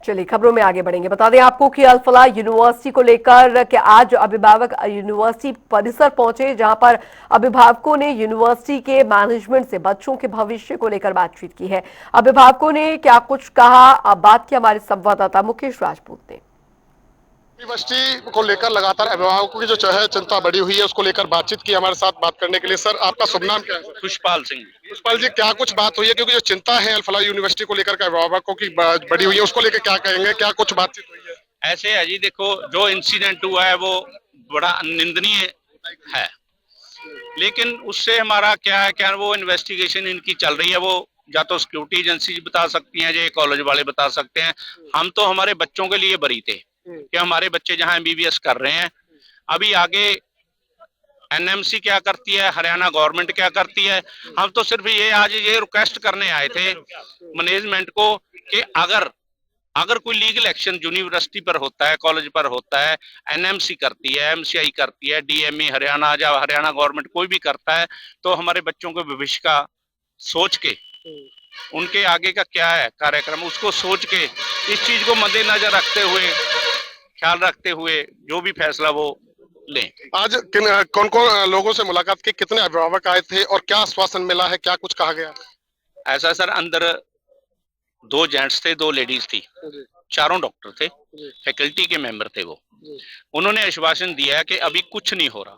चलिए खबरों में आगे बढ़ेंगे। बता दें आपको कि अल फलाह यूनिवर्सिटी को लेकर कि आज अभिभावक यूनिवर्सिटी परिसर पहुंचे, जहां पर अभिभावकों ने यूनिवर्सिटी के मैनेजमेंट से बच्चों के भविष्य को लेकर बातचीत की है। अभिभावकों ने क्या कुछ कहा, अब बात की हमारे संवाददाता मुकेश राजपूत ने। यूनिवर्सिटी को लेकर लगातार अभिभावकों की जो है चिंता बढ़ी हुई है, उसको लेकर बातचीत की हमारे साथ बात करने के लिए। सर, आपका शुभ नाम क्या है? सर, खुशपाल सिंह। पुष्पाल जी, क्या कुछ बात हुई है? क्योंकि जो चिंता है अल फलाह यूनिवर्सिटी को लेकर के अभिभावकों की बढ़ी हुई है, उसको लेकर क्या कहेंगे? क्या कुछ बातचीत हुई है? ऐसे है जी, देखो जो इंसिडेंट हुआ है वो बड़ा निंदनीय है, लेकिन उससे हमारा क्या है, क्या वो इन्वेस्टिगेशन इनकी चल रही है, वो या तो सिक्योरिटी एजेंसी बता सकती हैं, या कॉलेज वाले बता सकते हैं। हम तो हमारे बच्चों के लिए बरी थे कि हमारे बच्चे जहां एमबीबीएस कर रहे हैं। अभी आगे एनएमसी क्या करती है, हरियाणा गवर्नमेंट क्या करती है, हम तो सिर्फ ये आज ये रिक्वेस्ट करने आए थे मैनेजमेंट को कि अगर अगर कोई लीगल एक्शन यूनिवर्सिटी पर होता है, कॉलेज पर होता है, एनएमसी करती है, एमसीआई करती है, डीएमई हरियाणा या हरियाणा गवर्नमेंट कोई भी करता है, तो हमारे बच्चों के भविष्य का सोच के, उनके आगे का क्या है कार्यक्रम, उसको सोच के, इस चीज को मद्देनजर रखते हुए, ख्याल रखते हुए जो भी फैसला वो लें। आज कौन कौन लोगों से मुलाकात की? कितने अभिभावक आए थे और क्या आश्वासन मिला है? क्या कुछ कहा गया? ऐसा सर, अंदर 2 जेंट्स थे, 2 लेडीज थी, चारों डॉक्टर थे, फैकल्टी के मेंबर थे वो। उन्होंने आश्वासन दिया है कि अभी कुछ नहीं हो रहा,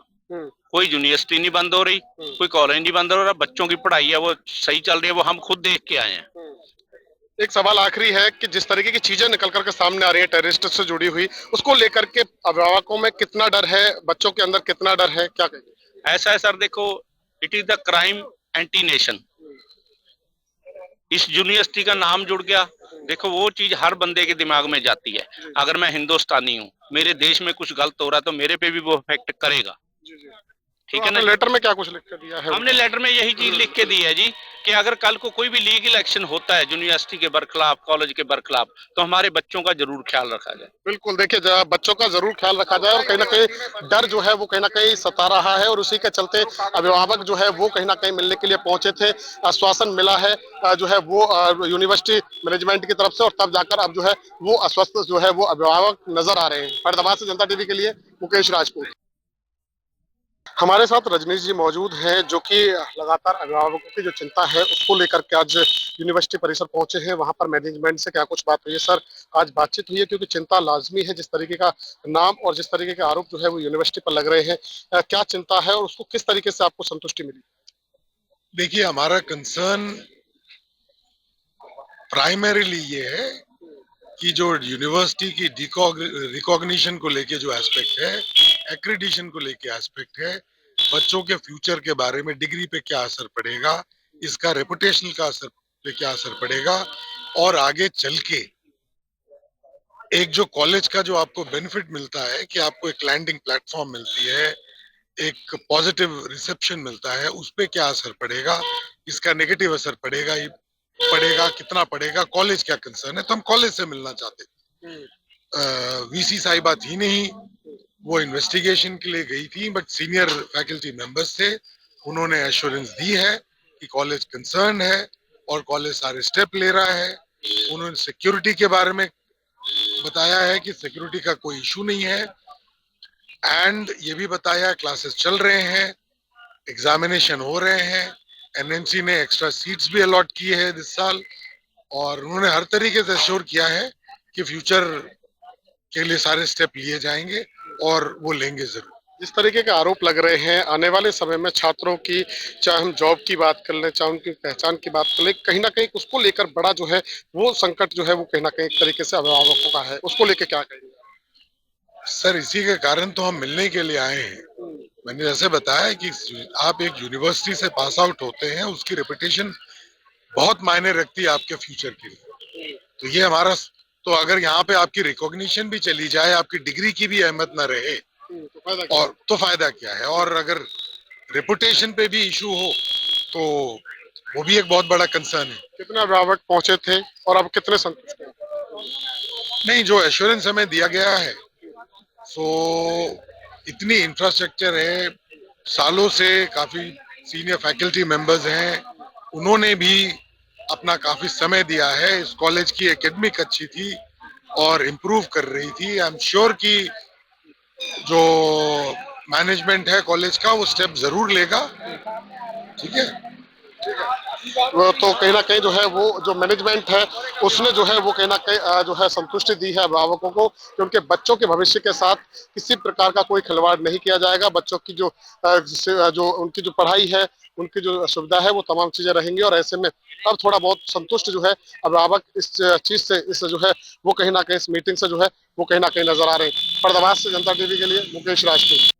कोई यूनिवर्सिटी नहीं बंद हो रही, कोई कॉलेज नहीं बंद हो रहा, बच्चों की पढ़ाई है वो सही चल रही है, वो हम खुद देख के आए हैं। एक सवाल आखिरी है कि जिस तरीके की चीजें निकल करके सामने आ रही है टेररिस्ट से जुड़ी हुई, उसको लेकर के अभिभावकों में कितना डर है, बच्चों के अंदर कितना डर है, क्या कहेंगे? ऐसा है सर, देखो it is the crime anti nation. इस यूनिवर्सिटी का नाम जुड़ गया, देखो वो चीज हर बंदे के दिमाग में जाती है। अगर मैं हिंदुस्तानी हूँ, मेरे देश में कुछ गलत हो रहा है तो मेरे पे भी वो इफेक्ट करेगा, ठीक तो है ना। लेटर में क्या कुछ लिख कर दिया है? हमने लेटर में यही चीज लिख के दी है जी कि अगर कल को कोई भी लीगल एक्शन होता है यूनिवर्सिटी के बरखिलाफ, कॉलेज के बरखिलाफ, तो हमारे बच्चों का जरूर ख्याल रखा जाए। बिल्कुल, देखिए बच्चों का जरूर ख्याल रखा जाए, और कहीं ना कहीं डर जो है वो कहीं ना कहीं सता रहा है, और उसी के चलते अभिभावक जो है वो कहीं ना कहीं मिलने के लिए पहुंचे थे। आश्वासन मिला है जो है वो यूनिवर्सिटी मैनेजमेंट की तरफ से, और तब जाकर अब जो है वो अस्वस्थ जो है वो अभिभावक नजर आ रहे हैं। फरीदाबाद से जनता टीवी के लिए मुकेश राजपूत। हमारे साथ रजनीश जी मौजूद हैं, जो कि लगातार अभिभावकों की जो चिंता है उसको लेकर के आज यूनिवर्सिटी परिसर पहुंचे हैं। वहां पर मैनेजमेंट से क्या कुछ बात हुई है? सर, आज बातचीत हुई है, क्योंकि चिंता लाजमी है। जिस तरीके का नाम और जिस तरीके के आरोप जो है वो यूनिवर्सिटी पर लग रहे हैं, क्या चिंता है और उसको किस तरीके से आपको संतुष्टि मिली? देखिए, हमारा कंसर्न प्राइमरीली ये है कि जो यूनिवर्सिटी की रिकॉग्निशन को लेके जो एस्पेक्ट है, एक्रेडिशन को लेके एस्पेक्ट है, बच्चों के फ्यूचर के बारे में डिग्री पे क्या असर पड़ेगा, इसका रेपुटेशन का असर पे क्या असर पड़ेगा, और आगे चल के एक जो कॉलेज का जो आपको बेनिफिट मिलता है कि आपको एक लैंडिंग प्लेटफॉर्म मिलती है, एक पॉजिटिव रिसेप्शन मिलता है, उस पे क्या असर पड़ेगा, इसका नेगेटिव असर पड़ेगा, पड़ेगा कितना पड़ेगा, कॉलेज क्या कंसर्न है, तो हम कॉलेज से मिलना चाहते थे। वीसी साहिबा थी नहीं, वो इन्वेस्टिगेशन के लिए गई थी, बट सीनियर फैकल्टी मेंबर्स थे, उन्होंने एश्योरेंस दी है कि कॉलेज कंसर्न है और कॉलेज सारे स्टेप ले रहा है। उन्होंने सिक्योरिटी के बारे में बताया है कि सिक्योरिटी का कोई इशू नहीं है, एंड ये भी बताया क्लासेस चल रहे हैं, एग्जामिनेशन हो रहे हैं, एनएमसी ने एक्स्ट्रा सीट्स भी अलॉट की है इस साल, और उन्होंने हर तरीके से श्योर किया है कि फ्यूचर के लिए सारे स्टेप लिए जाएंगे और वो लेंगे जरूर। जिस तरीके के आरोप लग रहे हैं, आने वाले समय में छात्रों की, चाहे हम जॉब की बात कर लें, चाहे उनकी पहचान की बात कर लें, कहीं ना कहीं उसको लेकर बड़ा जो है वो संकट जो है वो कहीं ना कहीं एक तरीके से अभिभावकों का है, उसको लेकर क्या कहेंगे? सर, इसी के कारण तो हम मिलने के लिए आए हैं। मैंने जैसे बताया कि आप एक यूनिवर्सिटी से पास आउट होते हैं, उसकी रेपुटेशन बहुत मायने रखती है आपके फ्यूचर के लिए। तो ये हमारा, तो अगर यहाँ पे आपकी रिकॉग्निशन भी चली जाए, आपकी डिग्री की भी अहमियत न रहे, और तो फायदा क्या है, और अगर रेपुटेशन पे भी इशू हो तो वो भी एक बहुत बड़ा कंसर्न है। कितने अभिभावक पहुंचे थे और अब कितने संतुष्ट हैं? नहीं, जो एश्योरेंस हमें दिया गया है, सो इतनी इंफ्रास्ट्रक्चर है, सालों से काफी सीनियर फैकल्टी मेंबर्स हैं, उन्होंने भी अपना काफी समय दिया है, इस कॉलेज की एकेडमिक अच्छी थी, और इम्प्रूव कर रही थी। आई एम श्योर कि जो मैनेजमेंट है कॉलेज का वो स्टेप जरूर लेगा। ठीक है। वो तो कहीं ना कहीं जो है वो जो मैनेजमेंट है उसने जो है वो कहीं ना कहीं जो है संतुष्टि दी है अभिभावकों को कि उनके बच्चों के भविष्य के साथ किसी प्रकार का कोई खिलवाड़ नहीं किया जाएगा। बच्चों की जो उनकी जो पढ़ाई है, उनकी जो सुविधा है, वो तमाम चीजें रहेंगी। और ऐसे में अब थोड़ा बहुत संतुष्ट जो है अभिभावक इस चीज से, इस जो है वो कहीं ना कहीं इस मीटिंग से जो है वो कहीं ना कहीं नजर आ रहे हैं। पर्दाबाद से जनता टीवी के लिए मुकेश राजपूत।